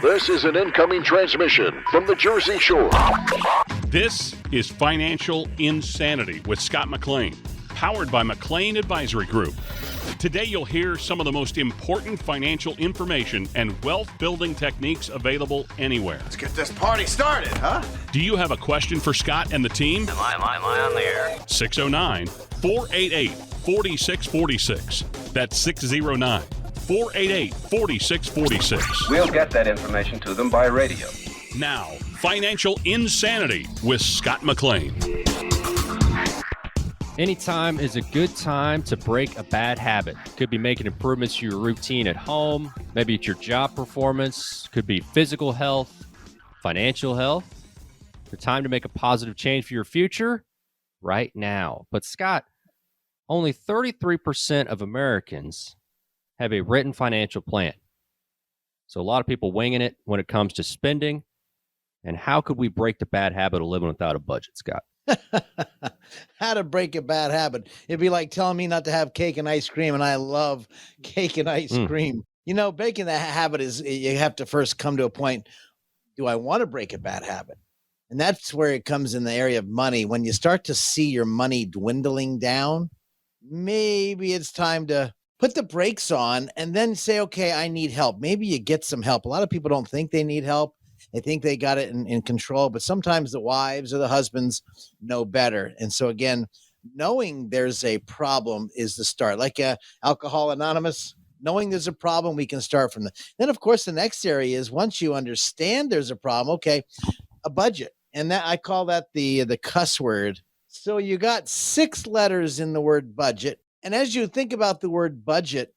This is an incoming transmission from the Jersey Shore. This is Financial Insanity with Scott McLean, powered by McLean Advisory Group. Today you'll hear some of the most important financial information and wealth-building techniques available anywhere. Let's get this party started, huh? Do you have a question for Scott and the team? Am I on the air? 609-488-4646. That's 609-488-4646. We'll get that information to them by radio. Now, Financial Insanity with Scott McLean. Anytime is a good time to break a bad habit. Could be making improvements to your routine at home. Maybe it's your job performance. Could be physical health, financial health. The time to make a positive change for your future right now. But Scott, only 33% of Americans have a written financial plan. So a lot of people winging it when it comes to spending. And how could we break the bad habit of living without a budget, Scott? How to break a bad habit. It'd be like telling me not to have cake and ice cream, and I love cake and ice cream. You know, breaking that habit is, you have to first come to a point, do I want to break a bad habit? And that's where it comes in the area of money. When you start to see your money dwindling down, maybe it's time to put the brakes on and then say, okay, I need help. Maybe you get some help. A lot of people don't think they need help. They think they got it in control, but sometimes the wives or the husbands know better. And so again, knowing there's a problem is the start. Like Alcohol Anonymous, knowing there's a problem, we can start from that. Then of course, the next area is once you understand there's a problem, okay, a budget. And that I call that the cuss word. So you got 6 letters in the word budget. And as you think about the word budget,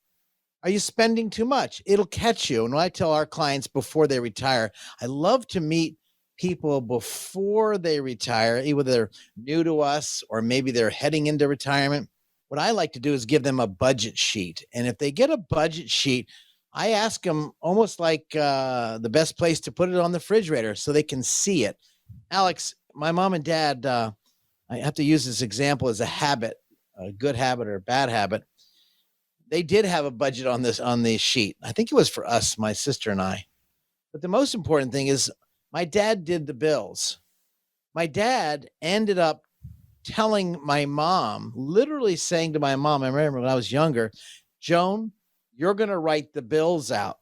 are you spending too much? It'll catch you. And when I tell our clients before they retire, I love to meet people before they retire, either they're new to us or maybe they're heading into retirement. What I like to do is give them a budget sheet. And if they get a budget sheet, I ask them almost like the best place to put it on the refrigerator so they can see it. Alex, my mom and dad, I have to use this example as a habit, a good habit or a bad habit. They did have a budget on the sheet. I think it was for us, my sister and I. But the most important thing is my dad did the bills. My dad ended up telling my mom, literally saying to my mom, I remember when I was younger, Joan, you're going to write the bills out.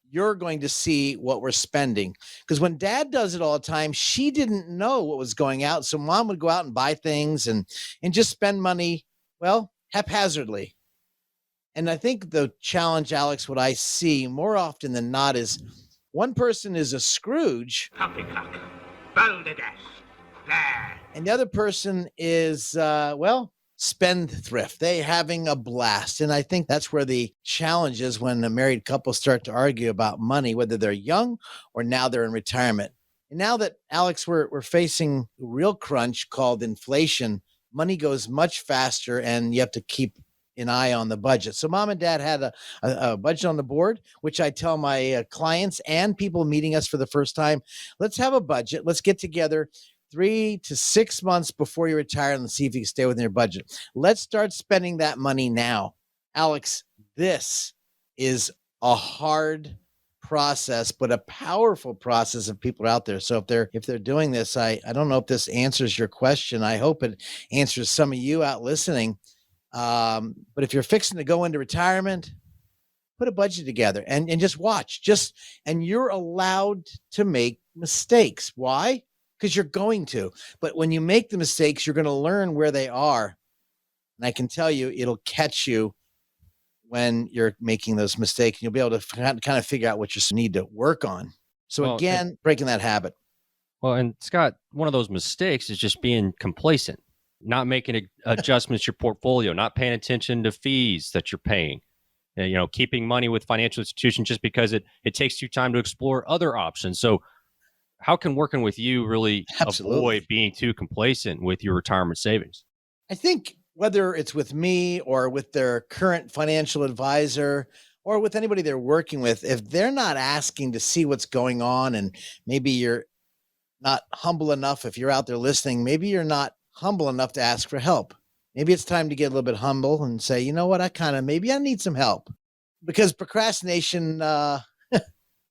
You're going to see what we're spending. Because when dad does it all the time, she didn't know what was going out. So mom would go out and buy things and just spend money, well, haphazardly. And I think the challenge, Alex, what I see more often than not is one person is a Scrooge. Poppycock. Balderdash. There. And the other person is, spendthrift. They having a blast. And I think that's where the challenge is when a married couple start to argue about money, whether they're young or now they're in retirement. And now that, Alex, we're facing a real crunch called inflation, money goes much faster and you have to keep an eye on the budget. So mom and dad had a budget on the board, which I tell my clients and people meeting us for the first time, let's have a budget. Let's get together 3 to 6 months before you retire and see if you can stay within your budget. Let's start spending that money now. Alex, this is a hard process, but a powerful process if people are out there. So if they're doing this, I don't know if this answers your question. I hope it answers some of you out listening. But if you're fixing to go into retirement, put a budget together and just watch. And you're allowed to make mistakes. Why? Because you're going to. But when you make the mistakes, you're going to learn where they are. And I can tell you, it'll catch you when you're making those mistakes. You'll be able to kind of figure out what you need to work on. So breaking that habit. Well, and Scott, one of those mistakes is just being complacent. Not making adjustments to your portfolio, not paying attention to fees that you're paying, keeping money with financial institutions just because it takes you time to explore other options. So how can working with you really avoid being too complacent with your retirement savings? I think whether it's with me or with their current financial advisor or with anybody they're working with, if they're not asking to see what's going on and maybe you're not humble enough, if you're out there listening, maybe you're not humble enough to ask for help. Maybe it's time to get a little bit humble and say, you know what, maybe I need some help, because procrastination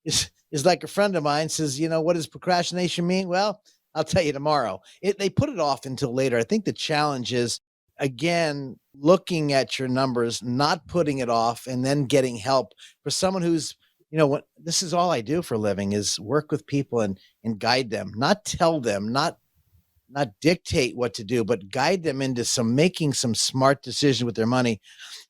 is is like a friend of mine says, what does procrastination mean? Well, I'll tell you tomorrow. They put it off until later. I think the challenge is, again, looking at your numbers, not putting it off, and then getting help for someone who's, what this is all I do for a living is work with people and guide them, not tell them, not dictate what to do, but guide them into making some smart decisions with their money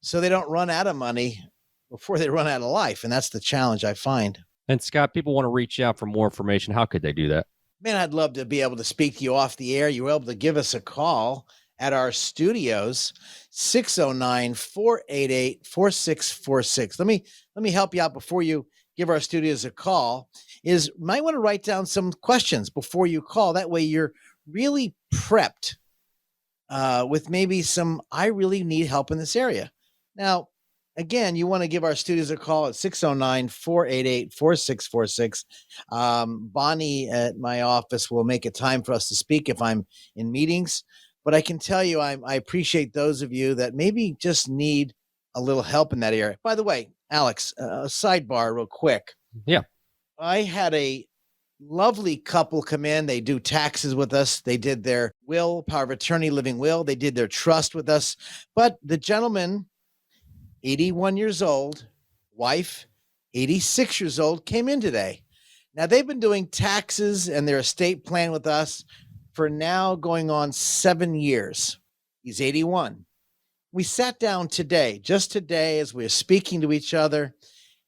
so they don't run out of money before they run out of life. And that's the challenge I find. And Scott, people want to reach out for more information. How could they do that? Man, I'd love to be able to speak to you off the air. You were able to give us a call at our studios, 609-488-4646. Let me help you out before you give our studios a call. You might want to write down some questions before you call. That way you're really prepped with maybe I really need help in this area. Now, again, you want to give our studios a call at 609-488-4646. Bonnie at my office will make a time for us to speak if I'm in meetings. But I can tell you, I appreciate those of you that maybe just need a little help in that area. By the way, Alex, a sidebar real quick. Yeah. I had a lovely couple come in. They do taxes with us. They did their will, power of attorney, living will. They did their trust with us. But the gentleman, 81 years old, wife, 86 years old, came in today. Now, they've been doing taxes and their estate plan with us for now going on 7 years. He's 81. We sat down just today, as we were speaking to each other,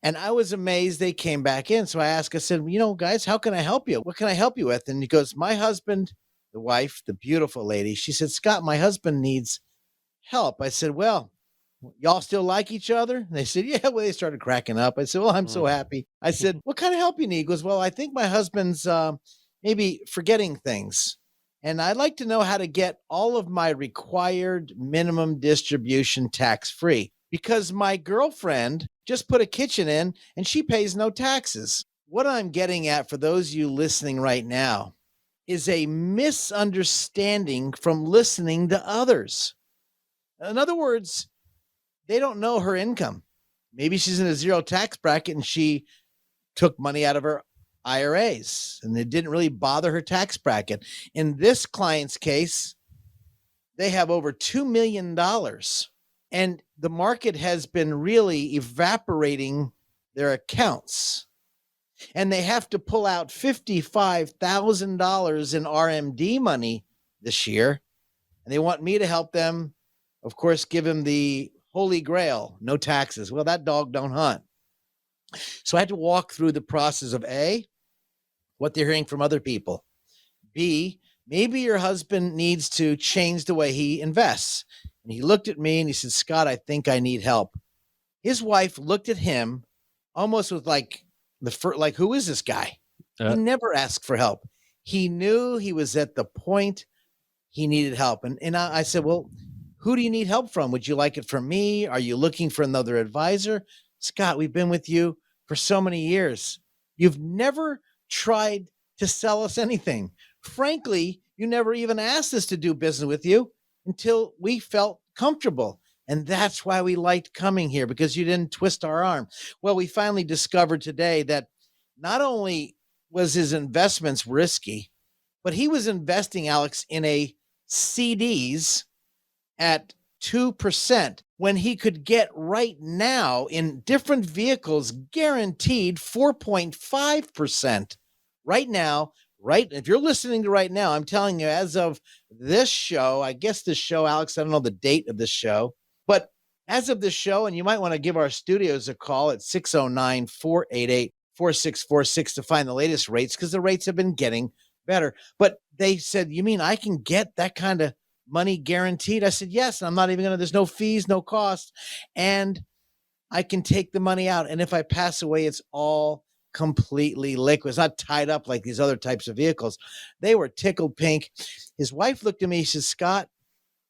and I was amazed they came back in. So I said, guys, how can I help you? What can I help you with? And he goes, my husband, the wife, the beautiful lady, she said, Scott, my husband needs help. I said, well, y'all still like each other? And they said, yeah. Well, they started cracking up. I said, well, I'm so happy. I said, what kind of help you need? He goes, well, I think my husband's maybe forgetting things. And I'd like to know how to get all of my required minimum distribution tax-free because my girlfriend just put a kitchen in and she pays no taxes. What I'm getting at for those of you listening right now is a misunderstanding from listening to others. In other words, they don't know her income. Maybe she's in a zero tax bracket and she took money out of her IRAs and it didn't really bother her tax bracket. In this client's case, they have over $2 million and the market has been really evaporating their accounts and they have to pull out $55,000 in RMD money this year. And they want me to help them, of course, give them the holy grail, no taxes. Well, that dog don't hunt. So I had to walk through the process of A, what they're hearing from other people. B, maybe your husband needs to change the way he invests. And he looked at me and he said, Scott, I think I need help. His wife looked at him almost with who is this guy? He never asked for help. He knew he was at the point he needed help. And I said, well, who do you need help from? Would you like it from me? Are you looking for another advisor? Scott, we've been with you for so many years. You've never tried to sell us anything. Frankly, you never even asked us to do business with you until we felt comfortable. And that's why we liked coming here, because you didn't twist our arm. Well, we finally discovered today that not only was his investments risky, but he was investing, Alex, in a CDs at 2% when he could get right now in different vehicles guaranteed 4.5%. Right now, if you're listening to right now, I'm telling you, as of this show, I guess this show, Alex, I don't know the date of this show, but as of this show, and you might want to give our studios a call at 609-488-4646 to find the latest rates, because the rates have been getting better. But they said, you mean I can get that kind of money guaranteed? I said, yes. And I'm not even there's no fees, no cost. And I can take the money out. And if I pass away, it's all completely liquid. It's not tied up like these other types of vehicles. They were tickled pink. His wife looked at me. She said, Scott,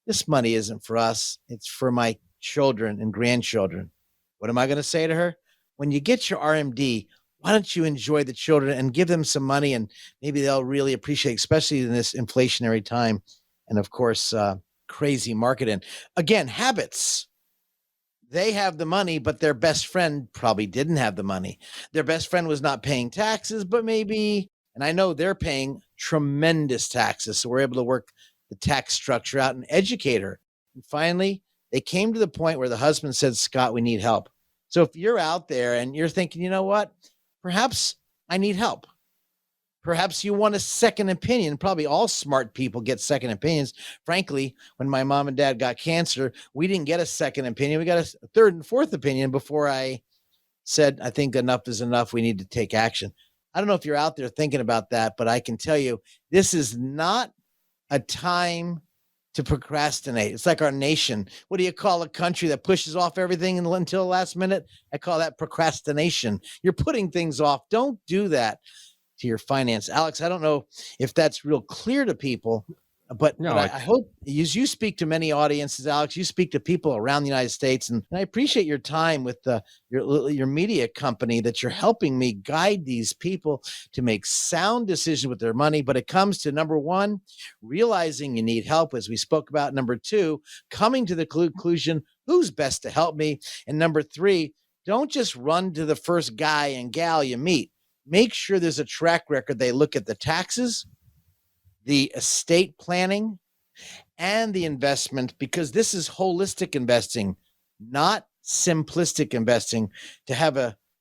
this money isn't for us. It's for my children and grandchildren. What am I going to say to her? When you get your RMD, why don't you enjoy the children and give them some money, and maybe they'll really appreciate, especially in this inflationary time. And of course, crazy market. And again, habits. they have the money, but their best friend probably didn't have the money. Their best friend was not paying taxes, but maybe, and I know they're paying tremendous taxes. So we're able to work the tax structure out and educate her. And finally, they came to the point where the husband said, Scott, we need help. So if you're out there and you're thinking, you know what, perhaps I need help. Perhaps you want a second opinion. Probably all smart people get second opinions. Frankly, when my mom and dad got cancer, we didn't get a second opinion. We got a third and fourth opinion before I said, I think enough is enough. We need to take action. I don't know if you're out there thinking about that, but I can tell you this is not a time to procrastinate. It's like our nation. What do you call a country that pushes off everything until the last minute? I call that procrastination. You're putting things off. Don't do that to your finance. Alex, I don't know if that's real clear to people, but, No, I hope as you speak to many audiences, Alex, you speak to people around the United States, and I appreciate your time with your media company that you're helping me guide these people to make sound decisions with their money. But it comes to number one, realizing you need help, as we spoke about. Number two, coming to the conclusion, who's best to help me? And number three, don't just run to the first guy and gal you meet. Make sure there's a track record. They look at the taxes, the estate planning, and the investment, because this is holistic investing, not simplistic investing, to have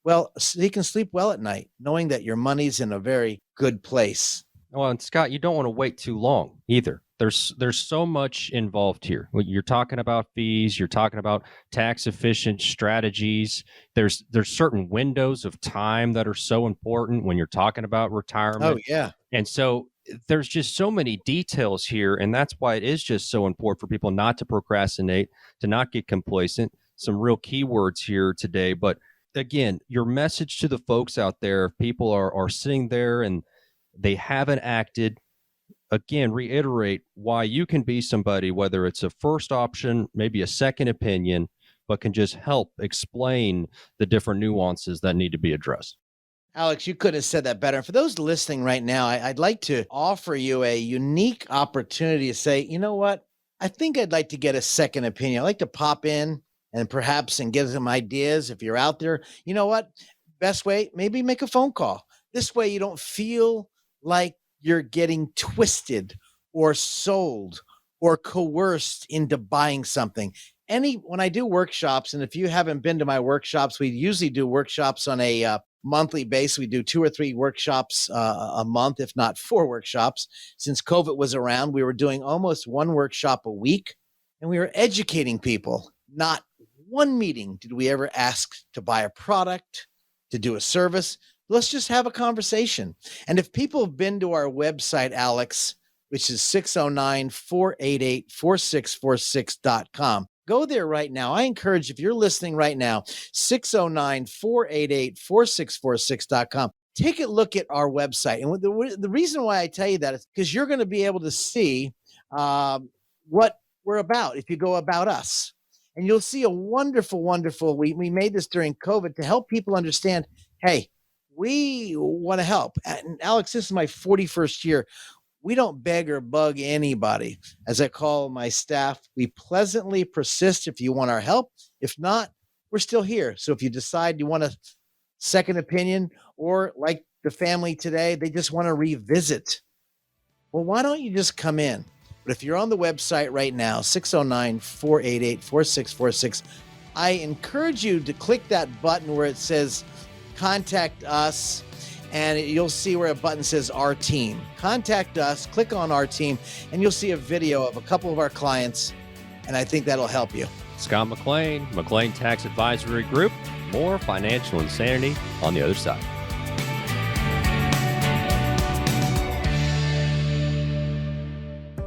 so you can sleep well at night, knowing that your money's in a very good place. Well, and Scott, you don't want to wait too long either. There's so much involved here. You're talking about fees. You're talking about tax efficient strategies. There's certain windows of time that are so important when you're talking about retirement. Oh, yeah. And so there's just so many details here. And that's why it is just so important for people not to procrastinate, to not get complacent. Some real keywords here today. But again, your message to the folks out there, if people are sitting there and they haven't acted, again, reiterate why you can be somebody, whether it's a first option, maybe a second opinion, but can just help explain the different nuances that need to be addressed. Alex, you couldn't have said that better. For those listening right now, I'd like to offer you a unique opportunity to say, you know what? I think I'd like to get a second opinion. I'd like to pop in and perhaps get some ideas. If you're out there, you know what? Best way, maybe make a phone call. This way you don't feel like you're getting twisted or sold or coerced into buying something. When I do workshops, and if you haven't been to my workshops, we usually do workshops on a monthly basis. We do 2 or 3 workshops a month, if not 4 workshops. Since COVID was around, we were doing almost 1 workshop a week, and we were educating people. Not one meeting did we ever ask to buy a product, to do a service. Let's just have a conversation. And if people have been to our website, Alex, which is 609-488-4646.com, go there right now. I encourage, if you're listening right now, 609-488-4646.com. Take a look at our website. And the reason why I tell you that is because you're going to be able to see what we're about if you go about us. And you'll see a wonderful, we made this during COVID to help people understand, hey, we want to help. And Alex, this is my 41st year. We don't beg or bug anybody. As I call my staff, we pleasantly persist if you want our help. If not, we're still here. So if you decide you want a second opinion, or like the family today, they just want to revisit, well, why don't you just come in? But if you're on the website right now, 609-488-4646, I encourage you to click that button where it says contact us, and you'll see where a button says our team. Contact us, click on our team, and you'll see a video of a couple of our clients, and I think that'll help you. Scott McLean, McLean Tax Advisory Group. More financial insanity on the other side.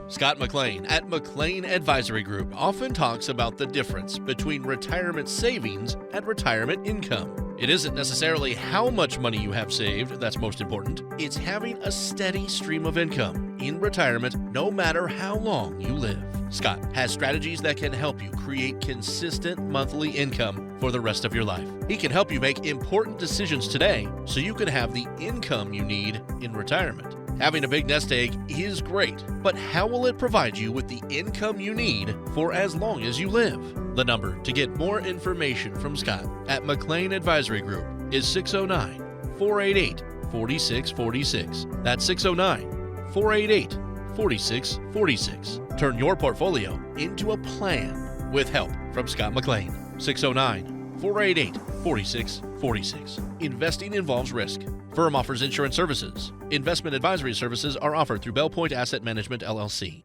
Scott McLean at McLean Advisory Group often talks about the difference between retirement savings and retirement income. It isn't necessarily how much money you have saved that's most important. It's having a steady stream of income in retirement no matter how long you live. Scott has strategies that can help you create consistent monthly income for the rest of your life. He can help you make important decisions today so you can have the income you need in retirement. Having a big nest egg is great, but how will it provide you with the income you need for as long as you live? The number to get more information from Scott at McLean Advisory Group is 609-488-4646. That's 609-488-4646. Turn your portfolio into a plan with help from Scott McLean. 609-488-4646. Investing involves risk. Firm offers insurance services. Investment advisory services are offered through Bell Point Asset Management, LLC.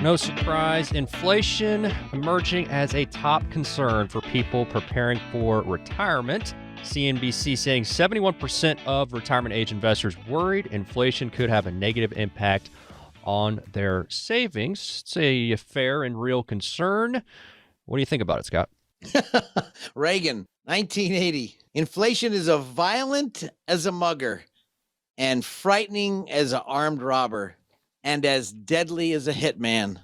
No surprise, inflation emerging as a top concern for people preparing for retirement. CNBC saying 71% of retirement age investors worried inflation could have a negative impact on their savings. It's a fair and real concern. What do you think about it, Scott? Reagan, 1980. Inflation is as violent as a mugger and frightening as an armed robber and as deadly as a hitman.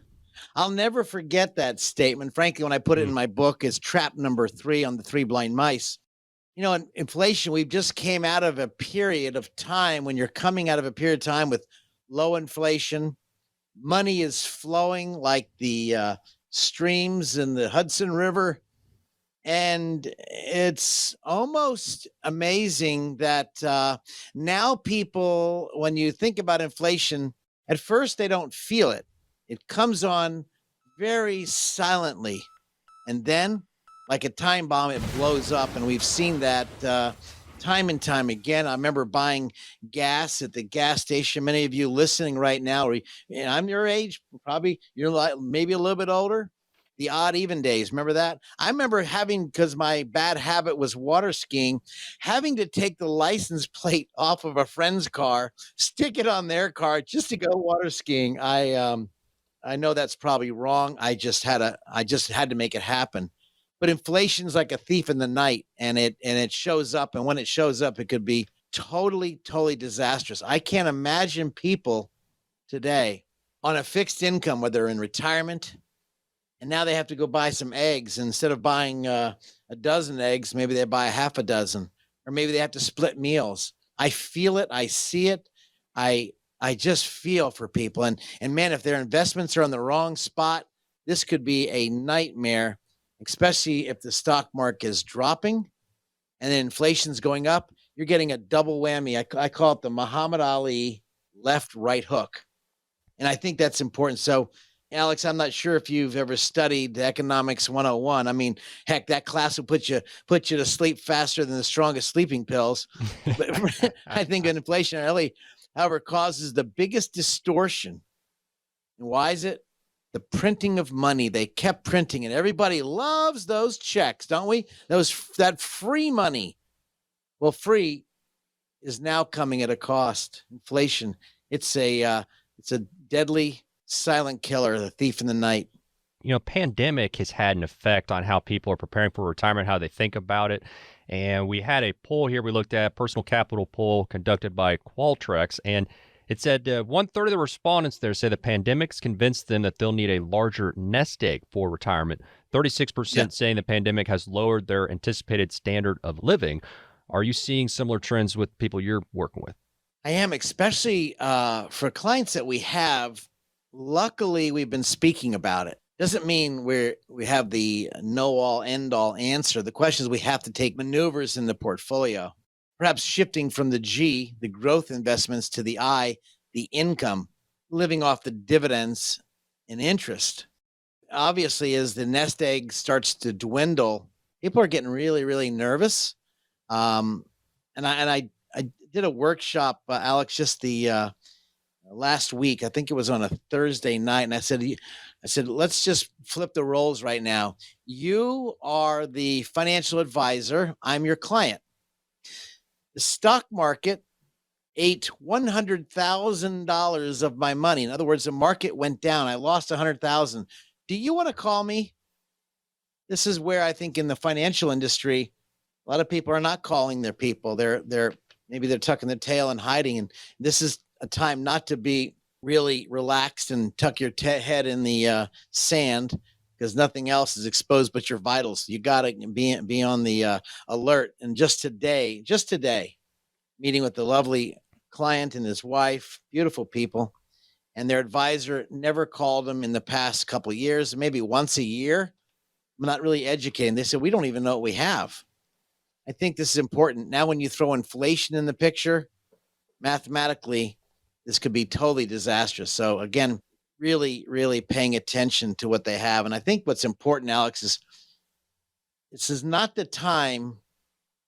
I'll never forget that statement. Frankly, when I put it in my book, is trap number 3 on the 3 blind mice. You know, in inflation, we've just came out of a period of time when you're coming out of a period of time with low inflation. Money is flowing like the streams in the Hudson River. And it's almost amazing that now people, when you think about inflation, at first they don't feel it. It comes on very silently. And then, like a time bomb, it blows up. And we've seen that time and time again. I remember buying gas at the gas station. Many of you listening right now, I'm your age, probably you're like maybe a little bit older. The odd even days. Remember that? I remember having, because my bad habit was water skiing, having to take the license plate off of a friend's car, stick it on their car just to go water skiing. I know that's probably wrong. I just had to make it happen. But inflation's like a thief in the night, and it shows up. And when it shows up, it could be totally, totally disastrous. I can't imagine people today on a fixed income, whether they're in retirement, and now they have to go buy some eggs. Instead of buying a dozen eggs, maybe they buy a half a dozen, or maybe they have to split meals. I feel it. I see it. I just feel for people. And man, if their investments are on the wrong spot, this could be a nightmare, especially if the stock market is dropping and then inflation's going up. You're getting a double whammy. I call it the Muhammad Ali left-right hook. And I think that's important. So, Alex, I'm not sure if you've ever studied Economics 101. I mean, heck, that class will put you to sleep faster than the strongest sleeping pills. But I think inflation really, however, causes the biggest distortion. And why is it? The printing of money. They kept printing, and everybody loves those checks, don't we? That free money. Well, free is now coming at a cost. Inflation. It's a deadly silent killer, the thief in the night. You know, pandemic has had an effect on how people are preparing for retirement, how they think about it. And we had a poll here we looked at, personal capital poll conducted by Qualtrics, and it said 1/3 of the respondents there say the pandemic's convinced them that they'll need a larger nest egg for retirement. 36% saying the pandemic has lowered their anticipated standard of living. Are you seeing similar trends with people you're working with? I am, especially for clients that we have. Luckily, we've been speaking about it. Doesn't mean we have the know-all, end-all answer. The question is we have to take maneuvers in the portfolio, perhaps shifting from the G, the growth investments, to the I, the income, living off the dividends and interest. Obviously, as the nest egg starts to dwindle, people are getting really, really nervous. And I did a workshop, Alex, just the last week. I think it was on a Thursday night, and I said, let's just flip the roles right now. You are the financial advisor. I'm your client. The stock market ate $100,000 of my money. In other words, the market went down. I lost $100,000. Do you want to call me? This is where I think in the financial industry, a lot of people are not calling their people. Maybe they're tucking their tail and hiding. And this is a time not to be really relaxed and tuck your head in the sand, because nothing else is exposed but your vitals. You got to be on the alert. And just today, meeting with the lovely client and his wife, beautiful people, and their advisor never called them in the past couple of years, maybe once a year, I'm not really educating. They said, we don't even know what we have. I think this is important. Now, when you throw inflation in the picture, mathematically, this could be totally disastrous. So again, really, really paying attention to what they have. And I think what's important, Alex, is this is not the time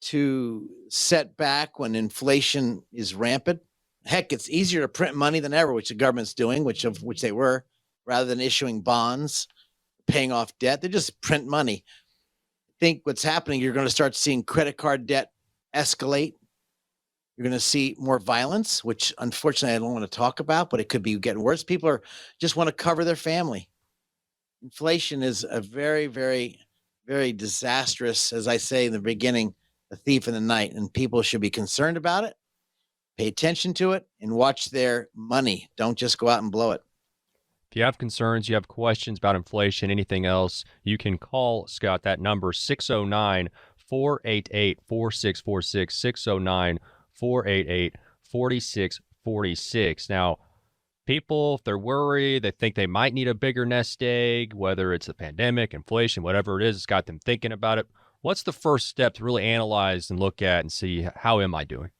to set back when inflation is rampant. Heck, it's easier to print money than ever, which the government's doing, which they were, rather than issuing bonds, paying off debt. They just print money. I think what's happening, you're going to start seeing credit card debt escalate. You're going to see more violence, which unfortunately I don't want to talk about, but it could be getting worse. People just want to cover their family. Inflation is a very, very, very disastrous, as I say in the beginning, a thief in the night, and people should be concerned about it, pay attention to it, and watch their money. Don't just go out and blow it. If you have concerns, you have questions about inflation, anything else, you can call Scott. That number, 609-488-4646, 609-488-4646. Now, people, if they're worried, they think they might need a bigger nest egg, whether it's the pandemic, inflation, whatever it is, it's got them thinking about it. What's the first step to really analyze and look at and see, how am I doing?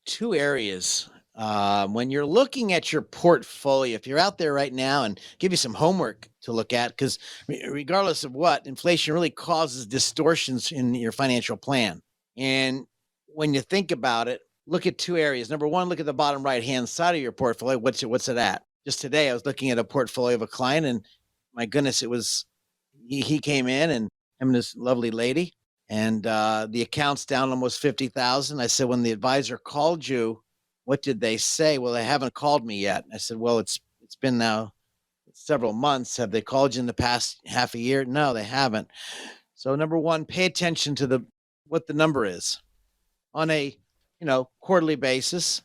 Two areas. When you're looking at your portfolio, if you're out there right now, and give you some homework to look at, because regardless of what, inflation really causes distortions in your financial plan. And when you think about it, look at two areas. Number one, look at the bottom right-hand side of your portfolio. What's it at? Just today, I was looking at a portfolio of a client, and my goodness, it was, he came in, and him and this lovely lady, and the account's down almost 50,000. I said, when the advisor called you, what did they say? Well, they haven't called me yet. I said, well, it's been now several months. Have they called you in the past half a year? No, they haven't. So number one, pay attention to what the number is on a quarterly basis.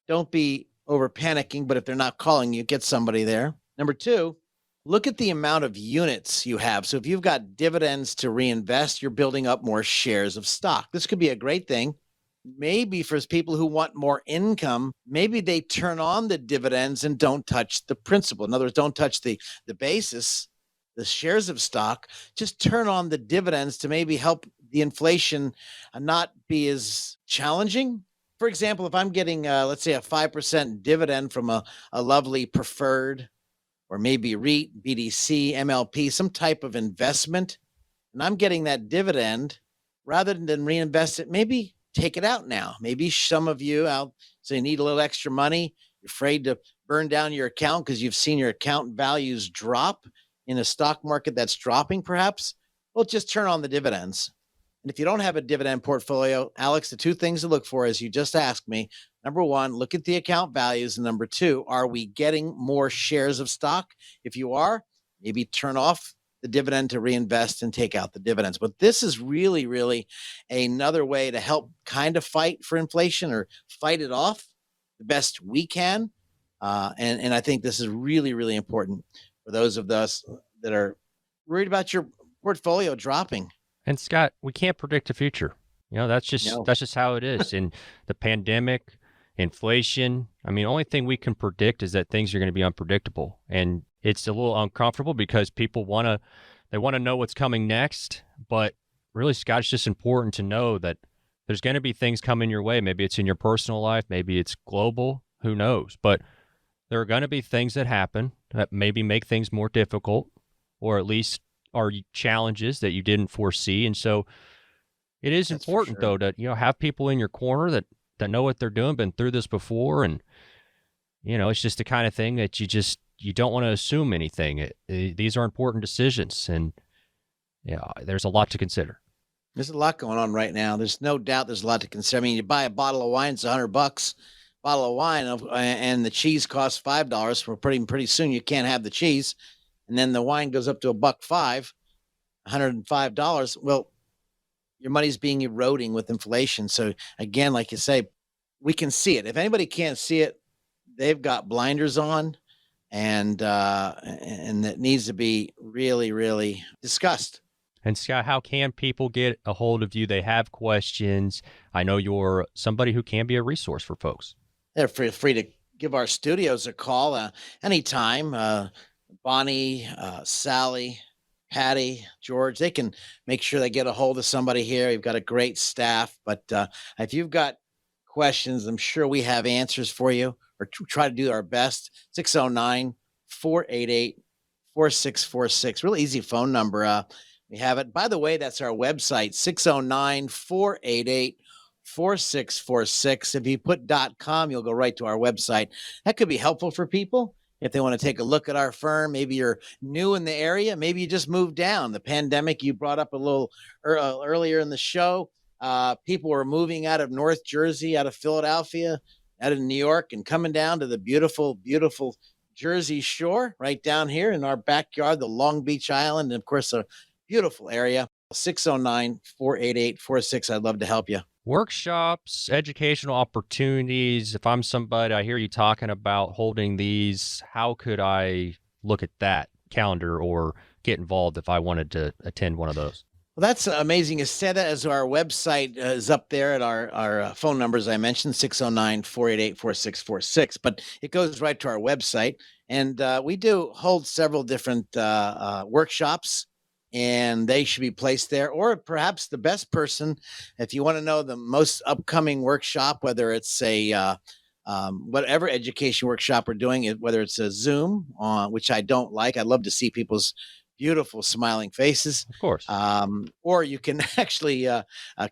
Don't be over panicking, but if they're not calling you, get somebody there. Number two, look at the amount of units you have. So if you've got dividends to reinvest, you're building up more shares of stock. This could be a great thing. Maybe for people who want more income, maybe they turn on the dividends and don't touch the principal. In other words, don't touch the basis, the shares of stock. Just turn on the dividends to maybe help the inflation not be as challenging. For example, if I'm getting, let's say, a 5% dividend from a lovely preferred, or maybe REIT, BDC, MLP, some type of investment, and I'm getting that dividend, rather than reinvest it, maybe take it out now. Maybe some of you out, so you need a little extra money, you're afraid to burn down your account because you've seen your account values drop in a stock market that's dropping perhaps. Well, just turn on the dividends. And if you don't have a dividend portfolio, Alex, the two things to look for, as you just asked me, number one, look at the account values. And number two, are we getting more shares of stock? If you are, maybe turn off the dividend to reinvest and take out the dividends. But this is really, really another way to help kind of fight for inflation, or fight it off the best we can. And I think this is really, really important for those of us that are worried about your portfolio dropping. And Scott, we can't predict the future. That's just how it is. In the pandemic, inflation, only thing we can predict is that things are going to be unpredictable. And it's a little uncomfortable because people want to know what's coming next. But really, Scott, it's just important to know that there's going to be things coming your way. Maybe it's in your personal life. Maybe it's global. Who knows? But there are going to be things that happen that maybe make things more difficult, or at least are challenges that you didn't foresee. And so it is important, though, to have people in your corner that know what they're doing, been through this before. And, it's just the kind of thing that you don't want to assume anything. These are important decisions, and there's a lot to consider. There's a lot going on right now. There's no doubt there's a lot to consider. You buy a bottle of wine, it's $100. Bottle of wine, and the cheese costs $5. For pretty soon you can't have the cheese, and then the wine goes up to $1.05, $105. Well, your money's being eroding with inflation. So again, like you say, we can see it. If anybody can't see it, they've got blinders on, and that needs to be really, really discussed. And Scott, how can people get a hold of you? They have questions. I know you're somebody who can be a resource for folks. They're free to give our studios a call anytime. Bonnie, Sally, Patty, George, they can make sure they get a hold of somebody here. We've got a great staff, but if you've got questions, I'm sure we have answers for you, or try to do our best. 609-488-4646. Really easy phone number. We have it. By the way, that's our website, 609-488-4646. If you put .com, you'll go right to our website. That could be helpful for people if they want to take a look at our firm. Maybe you're new in the area. Maybe you just moved down. The pandemic you brought up a little earlier in the show. People were moving out of North Jersey, out of Philadelphia, out of New York, and coming down to the beautiful, beautiful Jersey Shore right down here in our backyard, the Long Beach Island, and of course, a beautiful area. 609-488-46. I'd love to help you. Workshops, educational opportunities. If I'm somebody, I hear you talking about holding these. How could I look at that calendar or get involved if I wanted to attend one of those? Well, that's amazing. You said that, as our website is up there at our phone numbers I mentioned, 609-488-4646. But it goes right to our website. And we do hold several different workshops, and they should be placed there. Or perhaps the best person, if you want to know the most upcoming workshop, whether it's a whatever education workshop we're doing, whether it's a Zoom, which I don't like. I love to see people's beautiful smiling faces. Of course. Or you can actually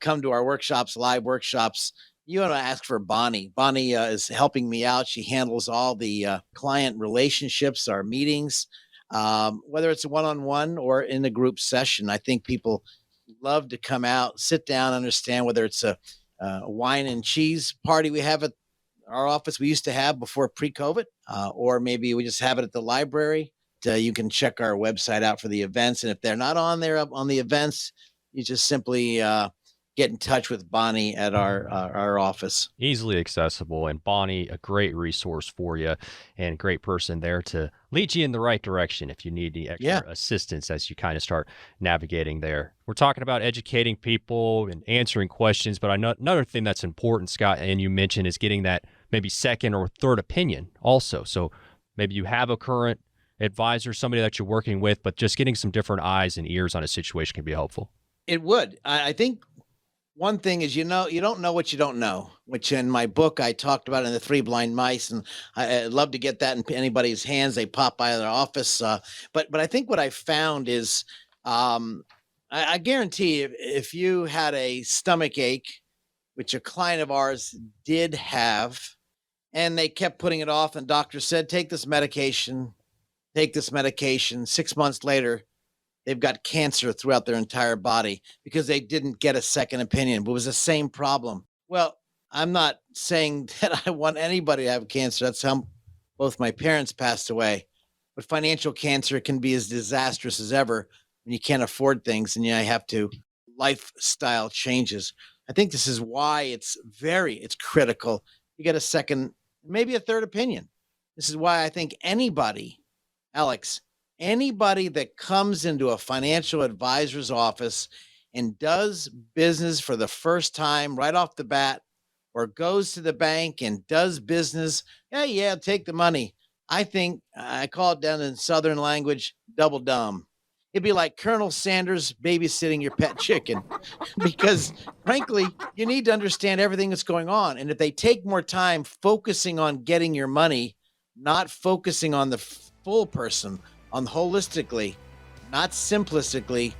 come to our workshops, live workshops. You want to ask for Bonnie. Bonnie is helping me out. She handles all the client relationships, our meetings, whether it's a one-on-one or in a group session. I think people love to come out, sit down, understand whether it's a wine and cheese party we have at our office we used to have before pre-COVID, or maybe we just have it at the library. You can check our website out for the events. And if they're not on there on the events, you just simply get in touch with Bonnie at our office. Easily accessible. And Bonnie, a great resource for you and great person there to lead you in the right direction if you need any extra assistance as you kind of start navigating there. We're talking about educating people and answering questions, but another thing that's important, Scott, and you mentioned, is getting that maybe second or third opinion also. So maybe you have a current advisor, somebody that you're working with, but just getting some different eyes and ears on a situation can be helpful. It would. I think one thing is, you don't know what you don't know, which in my book I talked about in the 3 Blind Mice, and I'd love to get that in anybody's hands. They pop by their office. But I think what I found is, I guarantee if you had a stomach ache, which a client of ours did have, and they kept putting it off, and doctor said, take this medication. 6 months later, they've got cancer throughout their entire body because they didn't get a second opinion. But it was the same problem. Well, I'm not saying that I want anybody to have cancer. That's how both my parents passed away. But financial cancer can be as disastrous as ever when you can't afford things and you have to lifestyle changes. I think this is why it's critical. You get a second, maybe a third opinion. This is why I think anybody that comes into a financial advisor's office and does business for the first time right off the bat, or goes to the bank and does business, take the money. I think, I call it down in Southern language, double dumb. It'd be like Colonel Sanders babysitting your pet chicken because, frankly, you need to understand everything that's going on. And if they take more time focusing on getting your money, not focusing on the full person, on holistically, not simplistically,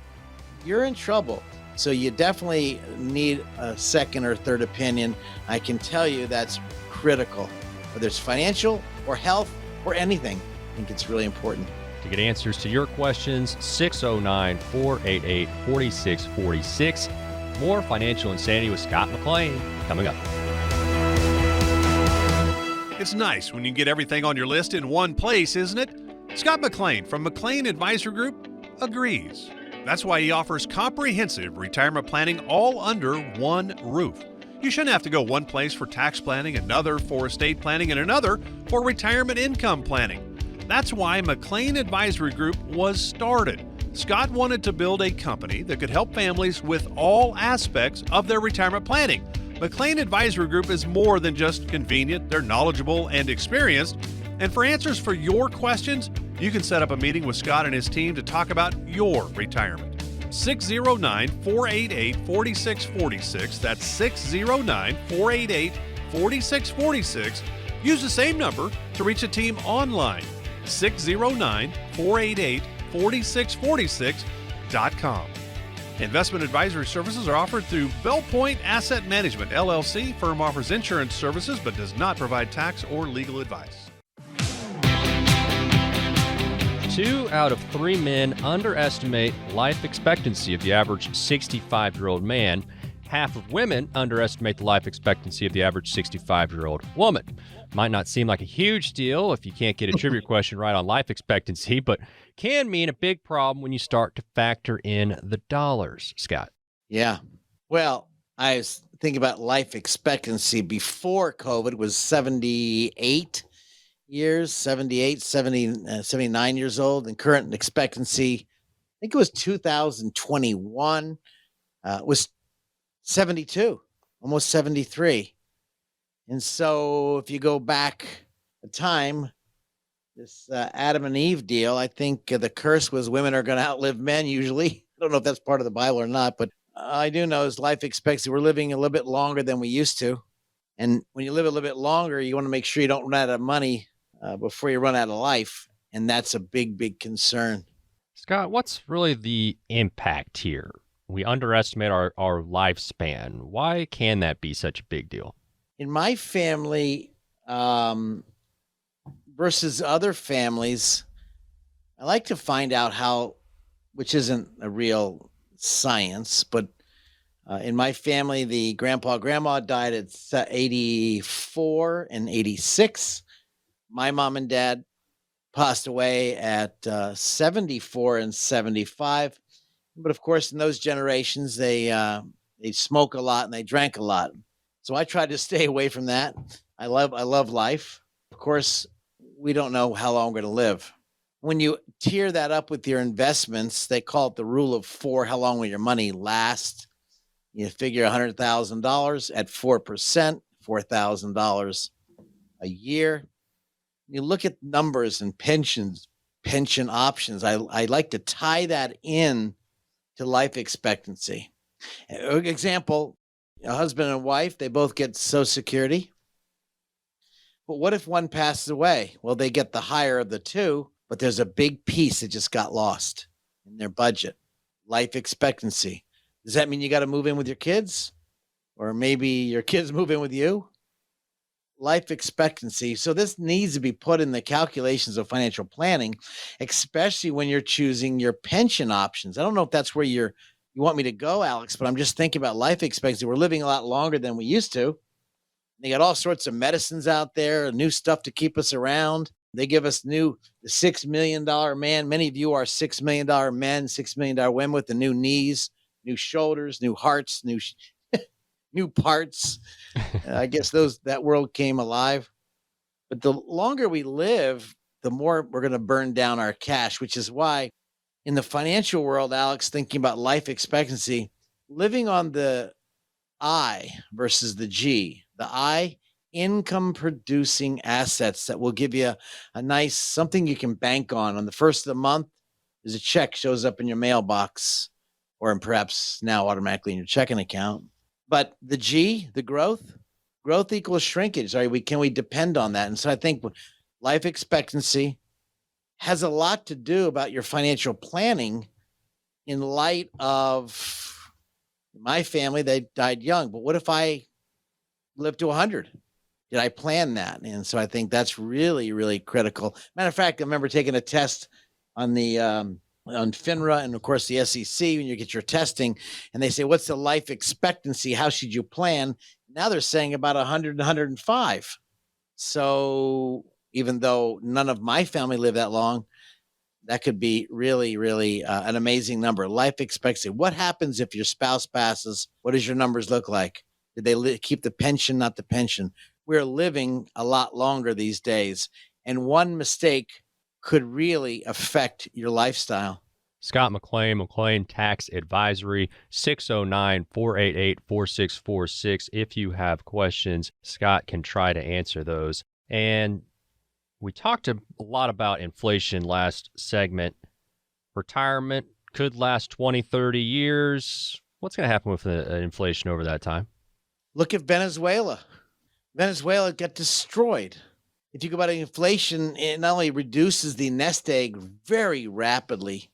you're in trouble. So you definitely need a second or third opinion. I can tell you that's critical, whether it's financial or health or anything. I think it's really important. To get answers to your questions, 609-488-4646. More Financial Insanity with Scott McLean coming up. It's nice when you get everything on your list in one place, isn't it? Scott McLean from McLean Advisory Group agrees. That's why he offers comprehensive retirement planning all under one roof. You shouldn't have to go one place for tax planning, another for estate planning, and another for retirement income planning. That's why McLean Advisory Group was started. Scott wanted to build a company that could help families with all aspects of their retirement planning, McLean Advisory Group is more than just convenient. They're knowledgeable and experienced. And for answers for your questions, you can set up a meeting with Scott and his team to talk about your retirement. 609-488-4646. That's 609-488-4646. Use the same number to reach the team online. 609-488-4646.com. Investment advisory services are offered through Bell Point Asset Management, LLC. Firm offers insurance services but does not provide tax or legal advice. 2 out of 3 men underestimate life expectancy of the average 65-year-old man. Half of women underestimate the life expectancy of the average 65-year-old woman. Might not seem like a huge deal if you can't get a trivia question right on life expectancy, but can mean a big problem when you start to factor in the dollars, Scott. Yeah. Well, I was thinking about life expectancy before COVID was 78 years, 78, 70, 79 years old, and current expectancy, I think it was 2021, was 72, almost 73. And so if you go back a time, this Adam and Eve deal, I think the curse was women are going to outlive men usually. I don't know if that's part of the Bible or not, but I do know is life expectancy. We're living a little bit longer than we used to. And when you live a little bit longer, you want to make sure you don't run out of money before you run out of life. And that's a big, big concern. Scott, what's really the impact here? We underestimate our lifespan. Why can that be such a big deal? In my family versus other families, I like to find out how, which isn't a real science, but in my family, the grandma died at 84 and 86. My mom and dad passed away at 74 and 75. But of course, in those generations, they smoke a lot and they drank a lot. So I tried to stay away from that. I love life. Of course, we don't know how long we're going to live. When you tier that up with your investments, they call it the rule of 4. How long will your money last? You figure $100,000 at 4%, $4,000 a year. You look at numbers and pension options. I like to tie that in to life expectancy. Example, a husband and wife, they both get Social Security. But what if one passes away? Well, they get the higher of the two, but there's a big piece that just got lost in their budget. Life expectancy. Does that mean you got to move in with your kids? Or maybe your kids move in with you? Life expectancy. So this needs to be put in the calculations of financial planning, especially when you're choosing your pension options. I don't know if that's where you want me to go, Alex, but I'm just thinking about life expectancy. We're living a lot longer than we used to. They got all sorts of medicines out there, new stuff to keep us around. They give us the $6 million man. Many of you are $6 million men, $6 million women with the new knees, new shoulders, new hearts, new parts. I guess that world came alive. But the longer we live, the more we're going to burn down our cash, which is why in the financial world, Alex, thinking about life expectancy, living on the I versus the G. The I, income producing assets that will give you a nice something you can bank on the first of the month. There's a check shows up in your mailbox or perhaps now automatically in your checking account. But the G, the growth equals shrinkage. Can we depend on that? And so I think life expectancy has a lot to do about your financial planning in light of my family. They died young, but what if I lived to 100? Did I plan that? And so I think that's really, really critical. Matter of fact, I remember taking a test on the on FINRA and of course the SEC when you get your testing, and they say, what's the life expectancy? How should you plan? Now they're saying about 100 to 105. So even though none of my family lived that long, that could be really, really an amazing number. Life expectancy. What happens if your spouse passes? What does your numbers look like? Did they keep the pension, not the pension? We're living a lot longer these days, and one mistake could really affect your lifestyle. Scott McLean, McLean Tax Advisory, 609-488-4646. If you have questions, Scott can try to answer those. And we talked a lot about inflation last segment. Retirement could last 20, 30 years. What's going to happen with inflation over that time? Look at Venezuela. Venezuela got destroyed. If you go about inflation, it not only reduces the nest egg very rapidly,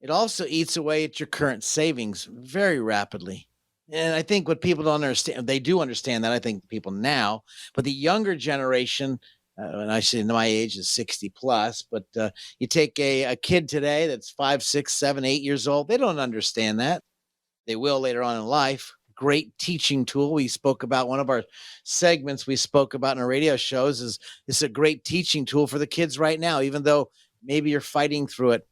it also eats away at your current savings very rapidly. And I think what people don't understand, they do understand that, I think people now, but the younger generation, and I say my age is 60 plus, but you take a kid today that's 5, 6, 7, 8 years old, they don't understand that. They will later on in life. Great teaching tool. We spoke about one of our segments we spoke about in our radio shows is it's a great teaching tool for the kids right now, even though maybe you're fighting through it.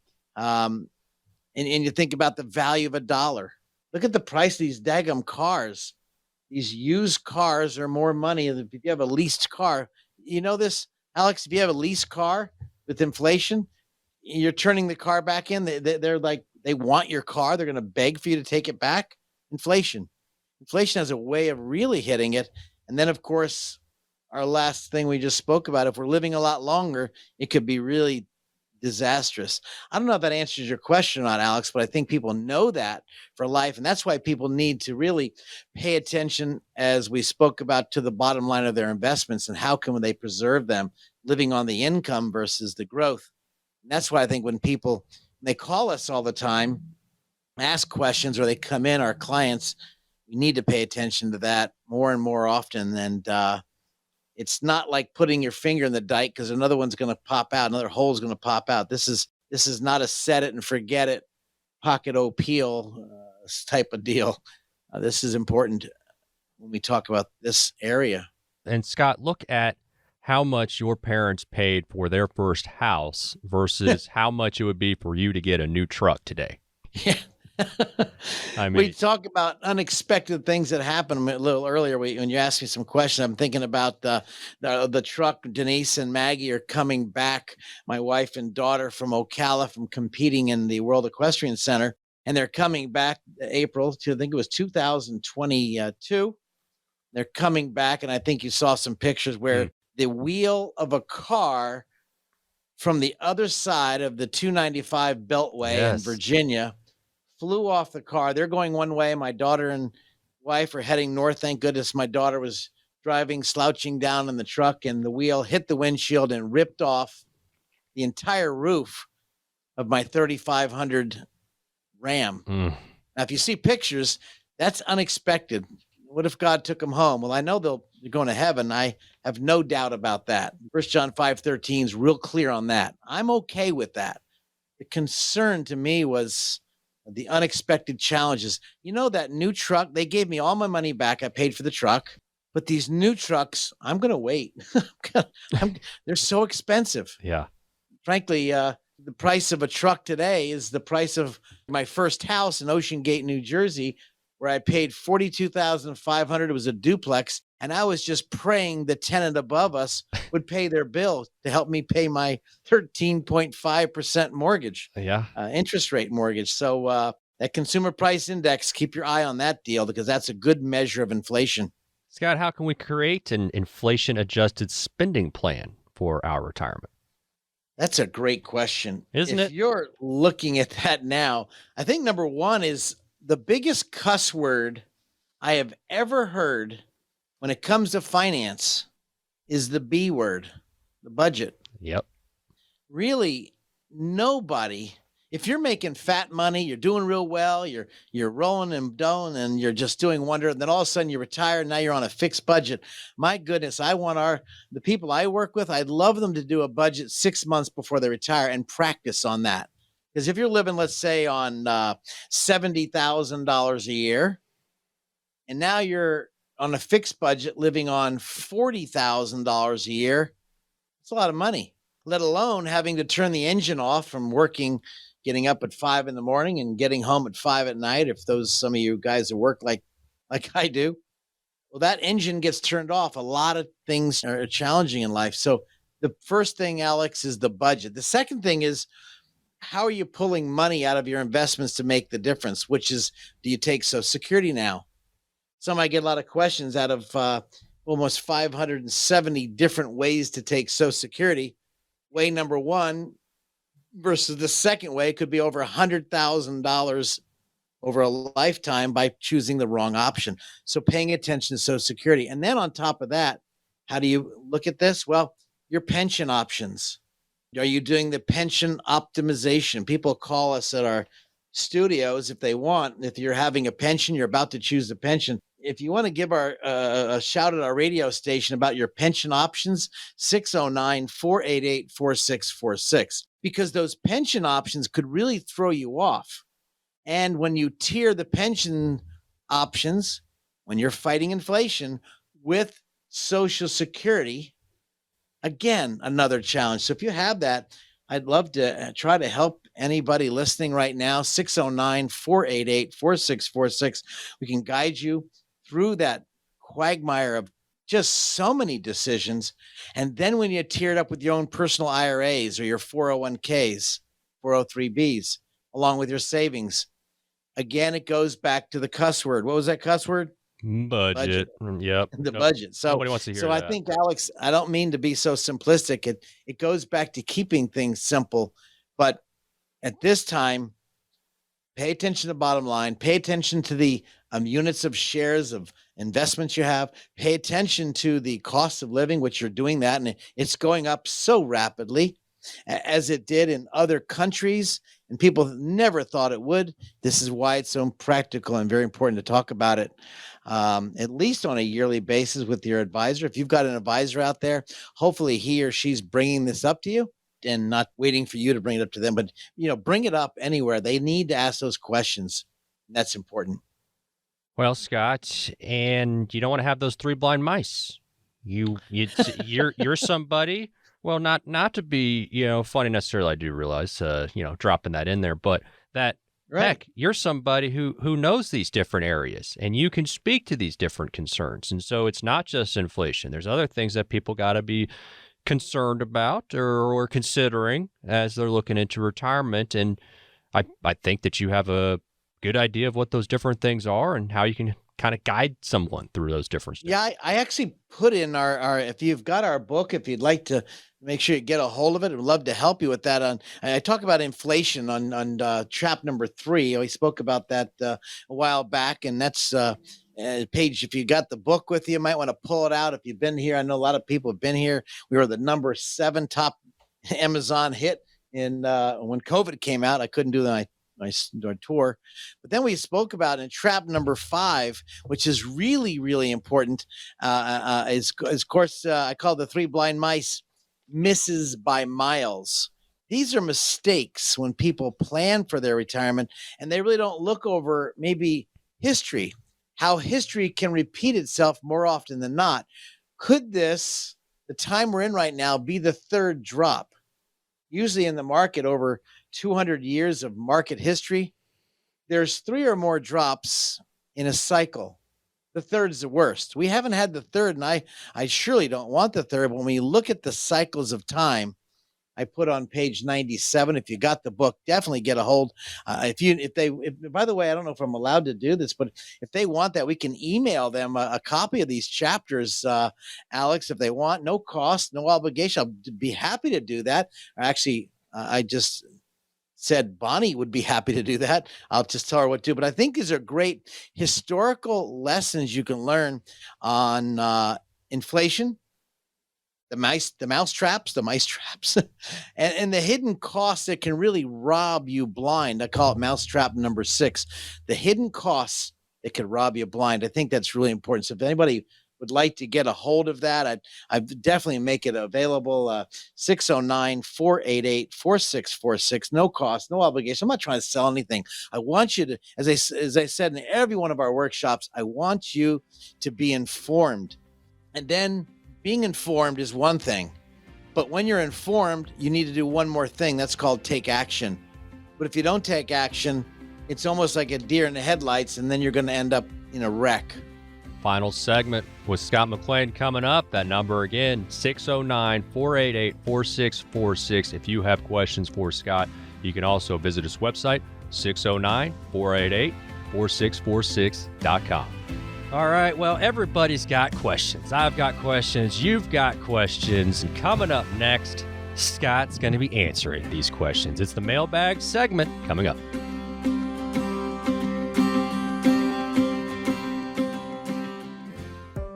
And you think about the value of $1. Look at the price of these daggum cars. These used cars are more money than if you have a leased car. You know this, Alex? If you have a leased car with inflation, you're turning the car back in. They're like, they want your car. They're going to beg for you to take it back. Inflation has a way of really hitting it. And then, of course, our last thing we just spoke about, if we're living a lot longer, it could be really disastrous. I don't know if that answers your question or not, Alex, but I think people know that for life. And that's why people need to really pay attention, as we spoke about, to the bottom line of their investments and how can they preserve them, living on the income versus the growth. And that's why I think when they call us all the time, ask questions, or they come in, our clients, we need to pay attention to that more and more often. And it's not like putting your finger in the dike because another one's going to pop out, another hole's going to pop out. This is not a set it and forget it, pocket peel type of deal. This is important when we talk about this area. And Scott, look at how much your parents paid for their first house versus how much it would be for you to get a new truck today. Yeah. I mean, we talk about unexpected things that happened a little earlier. When you asked me some questions, I'm thinking about the truck. Denise and Maggie are coming back, my wife and daughter, from Ocala, from competing in the World Equestrian Center. And they're coming back April to, I think it was 2022. They're coming back. And I think you saw some pictures where the wheel of a car from the other side of the 295 Beltway in Virginia flew off the car. They're going one way. My daughter and wife are heading north. Thank goodness my daughter was driving, slouching down in the truck, and the wheel hit the windshield and ripped off the entire roof of my 3500 Ram. Now, if you see pictures, that's unexpected. What if God took them home? Well, I know they're going to heaven. I have no doubt about that. 1 John 5:13 is real clear on that. I'm okay with that. The concern to me was the unexpected challenges. You know, that new truck, they gave me all my money back. I paid for the truck. But these new trucks, I'm going to wait. They're so expensive. Yeah. Frankly, the price of a truck today is the price of my first house in Ocean Gate, New Jersey, where I paid $42,500. It was a duplex. And I was just praying the tenant above us would pay their bill to help me pay my 13.5% mortgage, interest rate mortgage. So that consumer price index, keep your eye on that deal because that's a good measure of inflation. Scott, how can we create an inflation-adjusted spending plan for our retirement? That's a great question. Isn't it? If you're looking at that now, I think number one is the biggest cuss word I have ever heard when it comes to finance is the B word, the budget. Yep. Really, nobody, if you're making fat money, you're doing real well, you're rolling and doing, and you're just doing wonder, and then all of a sudden you retire, and now you're on a fixed budget. My goodness, I want the people I work with, I'd love them to do a budget 6 months before they retire and practice on that. Because if you're living, let's say, on $70,000 a year, and now you're on a fixed budget living on $40,000 a year, it's a lot of money, let alone having to turn the engine off from working, getting up at 5 a.m. and getting home at 5 p.m. If some of you guys that work like I do, well, that engine gets turned off. A lot of things are challenging in life. So the first thing, Alex, is the budget. The second thing is how are you pulling money out of your investments to make the difference? Which is, do you take Social Security now? Some I get a lot of questions out of almost 570 different ways to take Social Security. Way number one versus the second way could be over $100,000 over a lifetime by choosing the wrong option. So paying attention to Social Security. And then on top of that, how do you look at this? Well, your pension options. Are you doing the pension optimization? People call us at our studios if they want. If you're having a pension, you're about to choose a pension. If you want to give a shout at our radio station about your pension options, 609-488-4646, because those pension options could really throw you off. And when you tier the pension options, when you're fighting inflation with Social Security, again, another challenge. So if you have that, I'd love to try to help anybody listening right now, 609-488-4646. We can guide you through that quagmire of just so many decisions. And then when you tier it up with your own personal IRAs or your 401ks, 403bs, along with your savings, again, it goes back to the cuss word. What was that cuss word? Budget. Yep. The budget. So nobody wants to hear that. I think, Alex, I don't mean to be so simplistic. It goes back to keeping things simple. But at this time, pay attention to the bottom line. Pay attention to the units of shares of investments you have. Pay attention to the cost of living, which you're doing that. And it's going up so rapidly as it did in other countries. And people never thought it would. This is why it's so practical and very important to talk about it, at least on a yearly basis with your advisor. If you've got an advisor out there, hopefully he or she's bringing this up to you and not waiting for you to bring it up to them. But, bring it up anywhere. They need to ask those questions. That's important. Well, Scott, and you don't want to have those three blind mice. You're somebody. Well, not to be, funny necessarily. I do realize, dropping that in there, but that Right. heck, you're somebody who knows these different areas, and you can speak to these different concerns. And so it's not just inflation. There's other things that people got to be concerned about or considering as they're looking into retirement. And I think that you have a good idea of what those different things are and how you can kind of guide someone through those different steps. Yeah, I actually put in our if you've got our book, if you'd like to make sure you get a hold of it, I'd love to help you with that. I talk about inflation on chapter number 3. We spoke about that a while back, and that's page. If you got the book with you, you might want to pull it out. If you've been here, I know a lot of people have been here. We were the number 7 top Amazon hit in when COVID came out. I couldn't do my tour, but then we spoke about in trap number 5, which is really, really important. Is of course I call the 3 blind mice misses by miles. These are mistakes when people plan for their retirement and they really don't look over maybe history, how history can repeat itself more often than not. Could this, the time we're in right now, be the 3rd drop? Usually in the market, over 200 years of market history, there's 3 or more drops in a cycle. The 3rd's the worst. We haven't had the 3rd, and I surely don't want the 3rd. When we look at the cycles of time, I put on page 97. If you got the book, definitely get a hold. By the way, I don't know if I'm allowed to do this, but if they want that, we can email them a copy of these chapters, Alex, if they want. No cost, no obligation. I'll be happy to do that. Actually, I just said Bonnie would be happy to do that. I'll just tell her what to do. But I think these are great historical lessons you can learn on inflation, the mice traps, and the hidden costs that can really rob you blind. I call it mouse trap number 6, the hidden costs that could rob you blind. I think that's really important. So if anybody would like to get a hold of that, I'd definitely make it available. 609-488-4646. No cost, no obligation. I'm not trying to sell anything. I want you to, as I said in every one of our workshops, I want you to be informed. And then being informed is one thing, but when you're informed, you need to do one more thing. That's called take action. But if you don't take action, it's almost like a deer in the headlights, and then you're going to end up in a wreck. Final segment with Scott McLean coming up. That number again, 609-488-4646. If you have questions for Scott, You can also visit his website, 609-488-4646.com. All right, well, everybody's got questions. I've got questions. You've got questions. And coming up next, Scott's going to be answering these questions. It's the Mailbag segment coming up.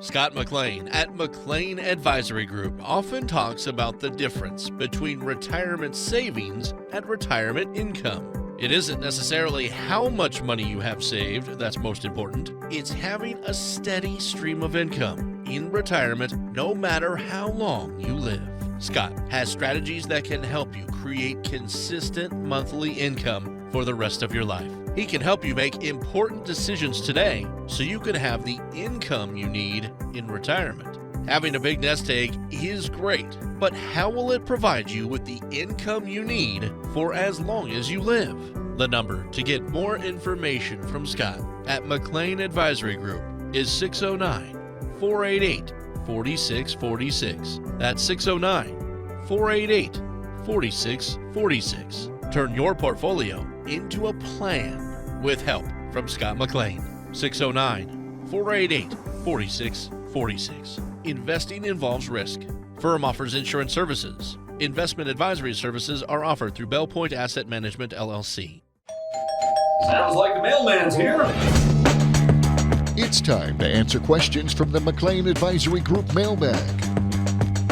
Scott McLean at McLean Advisory Group often talks about the difference between retirement savings and retirement income. It isn't necessarily how much money you have saved that's most important. It's having a steady stream of income in retirement no matter how long you live. Scott has strategies that can help you create consistent monthly income for the rest of your life. He can help you make important decisions today so you can have the income you need in retirement. Having a big nest egg is great, but how will it provide you with the income you need for as long as you live? The number to get more information from Scott at McLean Advisory Group is 609-488-4646. That's 609-488-4646. Turn your portfolio into a plan with help from Scott McLean. 609-488-4646. Investing involves risk. Firm offers insurance services. Investment advisory services are offered through Bell Point Asset Management, LLC. Sounds like the mailman's here. It's time to answer questions from the McLean Advisory Group Mailbag.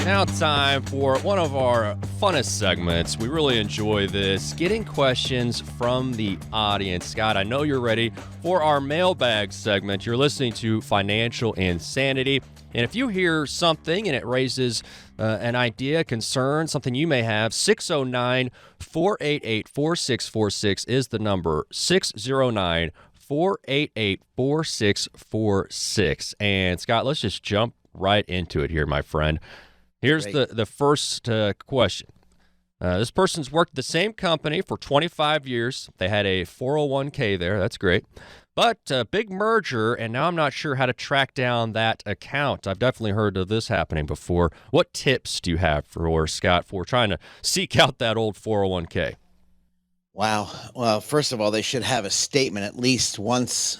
Now time for one of our funnest segments. We really enjoy this, getting questions from the audience. Scott, I know you're ready for our mailbag segment. You're listening to Financial Insanity. And if you hear something and it raises an idea, concern, something you may have, 609-488-4646 is the number, 609-488-4646. And Scott, let's just jump right into it here, my friend. Here's the first question. This person's worked at the same company for 25 years. They had a 401k there. That's great. But a big merger, and now I'm not sure how to track down that account. I've definitely heard of this happening before. What tips do you have for Scott for trying to seek out that old 401k? Wow. Well, first of all, they should have a statement at least once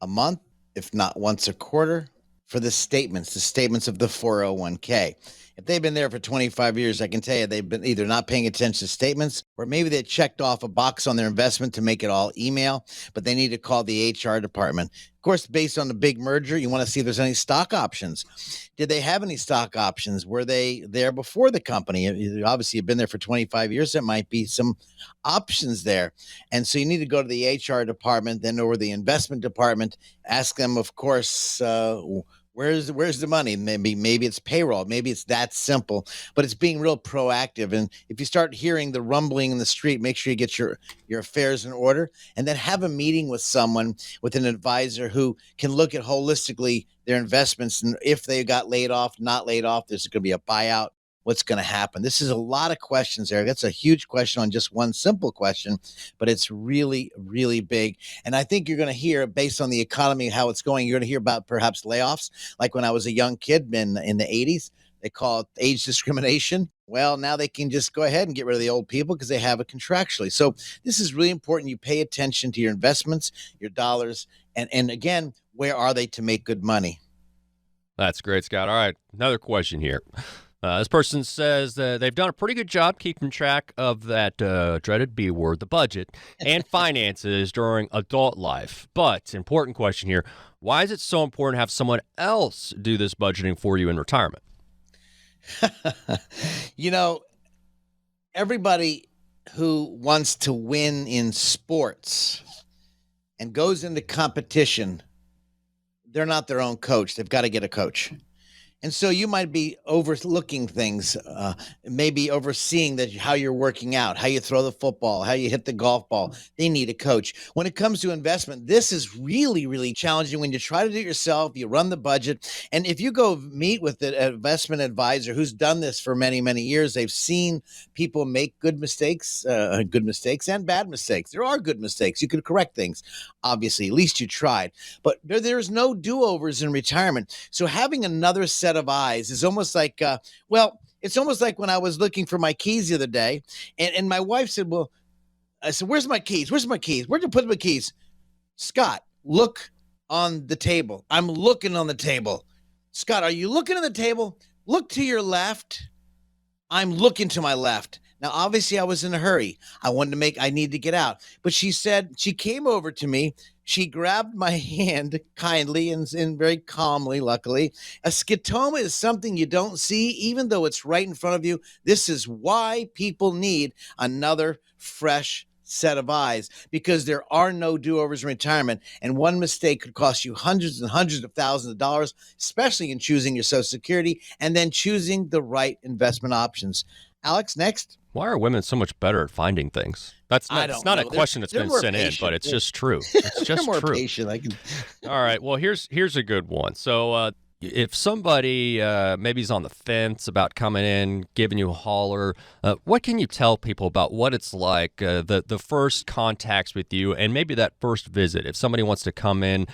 a month, if not once a quarter, for the statements of the 401k. If they've been there for 25 years, I can tell you they've been either not paying attention to statements, or maybe they checked off a box on their investment to make it all email, but they need to call the HR department. Of course, based on the big merger, you want to see if there's any stock options. Did they have any stock options? Were they there before the company? Obviously, you've been there for 25 years. There might be some options there. And so you need to go to the HR department, then over the investment department, ask them, of course, where's the money? Maybe it's payroll. Maybe it's that simple, but it's being real proactive. And if you start hearing the rumbling in the street, make sure you get your affairs in order, and then have a meeting with someone, with an advisor who can look at holistically their investments. And if they got laid off, not laid off, there's going to be a buyout. What's going to happen? This is a lot of questions there. That's a huge question on just one simple question, but it's really, really big. And I think you're going to hear, based on the economy, how it's going, you're going to hear about perhaps layoffs. Like when I was a young kid in the 80s, they call it age discrimination. Well, now they can just go ahead and get rid of the old people because they have it contractually. So this is really important. You pay attention to your investments, your dollars, and again, where are they to make good money? That's great, Scott. All right, another question here. This person says they've done a pretty good job keeping track of that dreaded B word, the budget, and finances during adult life. But, important question here, why is it so important to have someone else do this budgeting for you in retirement? You know, everybody who wants to win in sports and goes into competition, they're not their own coach. They've got to get a coach. And so you might be overlooking things, maybe overseeing how you're working out, how you throw the football, how you hit the golf ball. They need a coach. When it comes to investment, this is really, really challenging when you try to do it yourself, you run the budget. And if you go meet with an investment advisor who's done this for many, many years, they've seen people make good mistakes and bad mistakes. There are good mistakes. You could correct things, obviously. At least you tried. But there's no do-overs in retirement. So having another set of eyes is almost like, it's almost like when I was looking for my keys the other day, and my wife said, well, I said, where's my keys? Where'd you put my keys? Scott, look on the table. I'm looking on the table. Scott, are you looking at the table? Look to your left. I'm looking to my left. Now, obviously, I was in a hurry. I need to get out. But she said, she came over to me. She grabbed my hand kindly and very calmly, luckily. A scotoma is something you don't see, even though it's right in front of you. This is why people need another fresh set of eyes, because there are no do-overs in retirement, and one mistake could cost you hundreds and hundreds of thousands of dollars, especially in choosing your Social Security and then choosing the right investment options. Alex, next. Why are women so much better at finding things? It's not a question that's been sent in, but it's just true. It's just more true. Patient. All right. Well, here's a good one. So if somebody maybe is on the fence about coming in, giving you a holler, what can you tell people about what it's like, the first contacts with you, and maybe that first visit? If somebody wants to come in,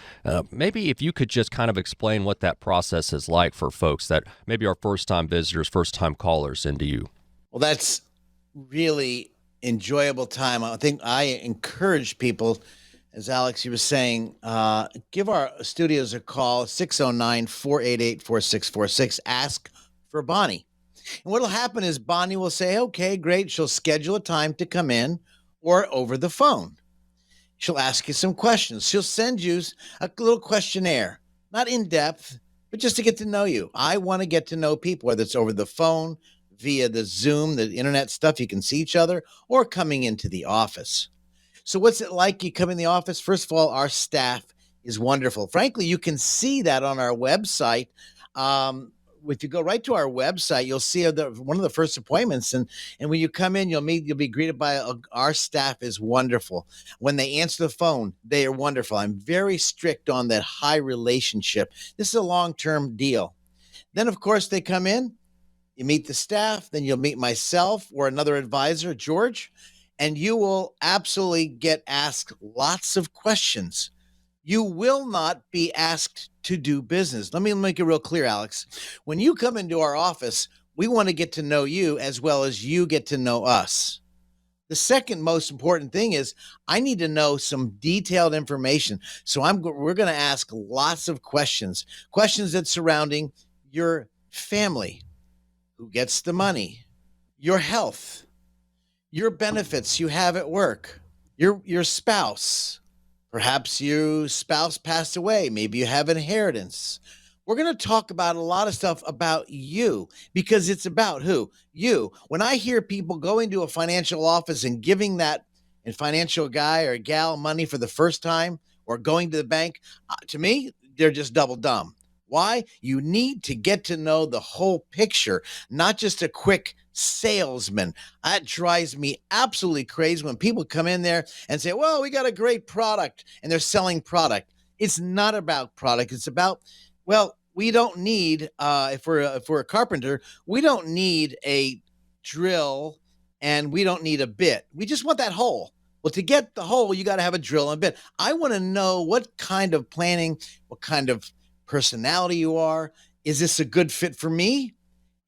maybe if you could just kind of explain what that process is like for folks that maybe are first-time visitors, first-time callers into you. Well, that's really enjoyable time. I think I encourage people, as Alex, you were saying, give our studios a call, 609-488-4646. Ask for Bonnie. And what will happen is Bonnie will say, okay, great. She'll schedule a time to come in or over the phone. She'll ask you some questions. She'll send you a little questionnaire, not in depth, but just to get to know you. I want to get to know people, whether it's over the phone, via the Zoom, the internet stuff, you can see each other, or coming into the office. So what's it like? You come in the office. First of all, our staff is wonderful. Frankly, you can see that on our website. If you go right to our website, you'll see one of the first appointments. And when you come in, you'll be greeted by our staff is wonderful. When they answer the phone, they are wonderful. I'm very strict on that high relationship. This is a long-term deal. Then, of course, they come in. You meet the staff, then you'll meet myself or another advisor, George, and you will absolutely get asked lots of questions. You will not be asked to do business. Let me make it real clear, Alex. When you come into our office, we want to get to know you as well as you get to know us. The second most important thing is I need to know some detailed information. So we're going to ask lots of questions that surrounding your family. Who gets the money, your health, your benefits you have at work, your spouse. Perhaps your spouse passed away. Maybe you have inheritance. We're going to talk about a lot of stuff about you because it's about who? You. When I hear people going to a financial office and giving that financial guy or gal money for the first time or going to the bank, to me, they're just double dumb. Why? You need to get to know the whole picture, not just a quick salesman. That drives me absolutely crazy when people come in there and say, well, we got a great product, and they're selling product. It's not about product. It's about, well, we don't need, if we're a carpenter, we don't need a drill and we don't need a bit. We just want that hole. Well, to get the hole, you got to have a drill and a bit. I want to know what kind of planning, what kind of personality you are. Is this a good fit for me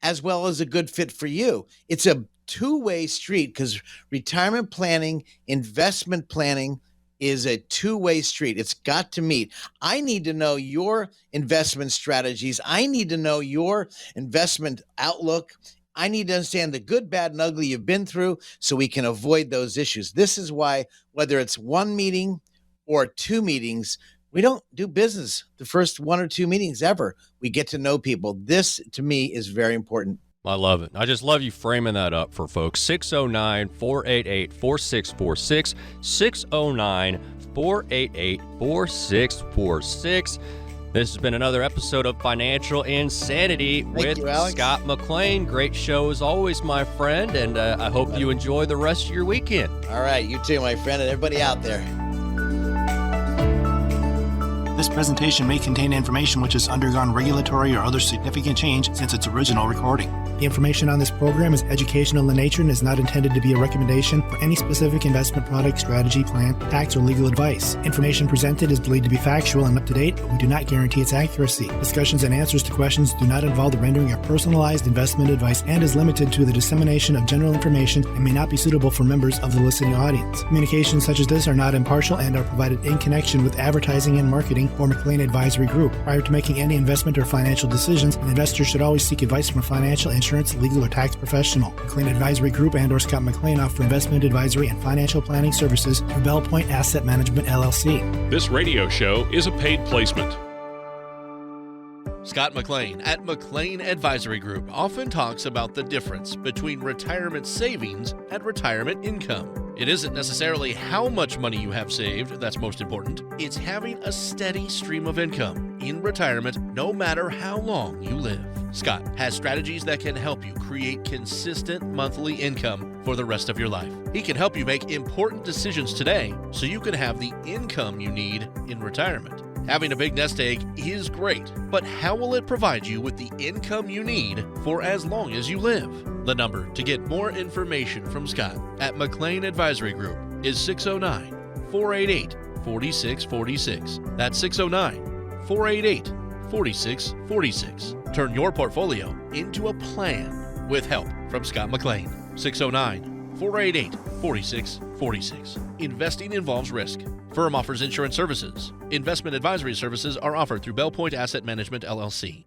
as well as a good fit for you? It's a two-way street because retirement planning, investment planning is a two-way street. It's got to meet. I need to know your investment strategies. I need to know your investment outlook. I need to understand the good, bad, and ugly you've been through so we can avoid those issues. This is why, whether it's one meeting or two meetings, we don't do business the first one or two meetings ever. We get to know people. This, to me, is very important. I love it. I just love you framing that up for folks. 609-488-4646. 609-488-4646. This has been another episode of Financial Insanity with Scott McLean. Great show as always, my friend, and I hope you enjoy the rest of your weekend. All right, you too, my friend, and everybody out there. The This presentation may contain information which has undergone regulatory or other significant change since its original recording. The information on this program is educational in nature and is not intended to be a recommendation for any specific investment product, strategy, plan, tax, or legal advice. Information presented is believed to be factual and up to date, but we do not guarantee its accuracy. Discussions and answers to questions do not involve the rendering of personalized investment advice and is limited to the dissemination of general information and may not be suitable for members of the listening audience. Communications such as this are not impartial and are provided in connection with advertising and marketing for McLean Advisory Group. Prior to making any investment or financial decisions, an investor should always seek advice from a financial, insurance, legal, or tax professional. McLean Advisory Group and/or Scott McLean offer investment advisory and financial planning services through Bell Point Asset Management, LLC. This radio show is a paid placement. Scott McLean at McLean Advisory Group often talks about the difference between retirement savings and retirement income. It isn't necessarily how much money you have saved that's most important. It's having a steady stream of income in retirement no matter how long you live. Scott has strategies that can help you create consistent monthly income for the rest of your life. He can help you make important decisions today so you can have the income you need in retirement. Having a big nest egg is great, but how will it provide you with the income you need for as long as you live? The number to get more information from Scott at McLean Advisory Group is 609-488-4646. That's 609-488-4646. Turn your portfolio into a plan with help from Scott McLean. 609-488-4646. Investing involves risk. Firm offers insurance services. Investment advisory services are offered through Bell Point Asset Management, LLC.